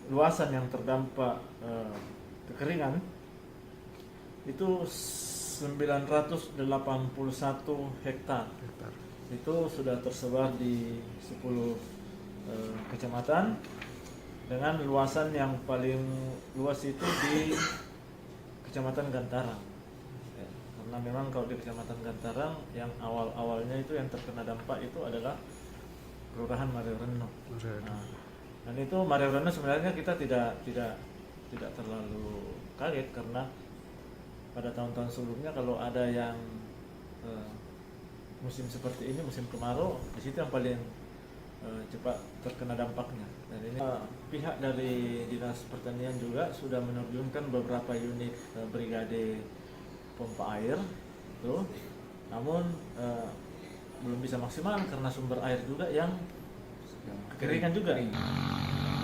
luasan yang terdampak kekeringan itu 981 hektar. Itu sudah tersebar di 10 kecamatan dengan luasan yang paling luas itu di Kecamatan Gantarang. Ya, karena memang kalau di Kecamatan Gantarang yang awal-awalnya itu yang terkena dampak itu adalah Kelurahan Mariorenno. Nah, dan itu Mariorenno sebenarnya kita tidak terlalu kaget karena pada tahun-tahun sebelumnya kalau ada yang musim seperti ini, musim kemarau, di situ yang paling cepat terkena dampaknya. Dan ini pihak dari Dinas Pertanian juga sudah menerjunkan beberapa unit brigade pompa air itu, namun belum bisa maksimal karena sumber air juga yang kekeringan juga.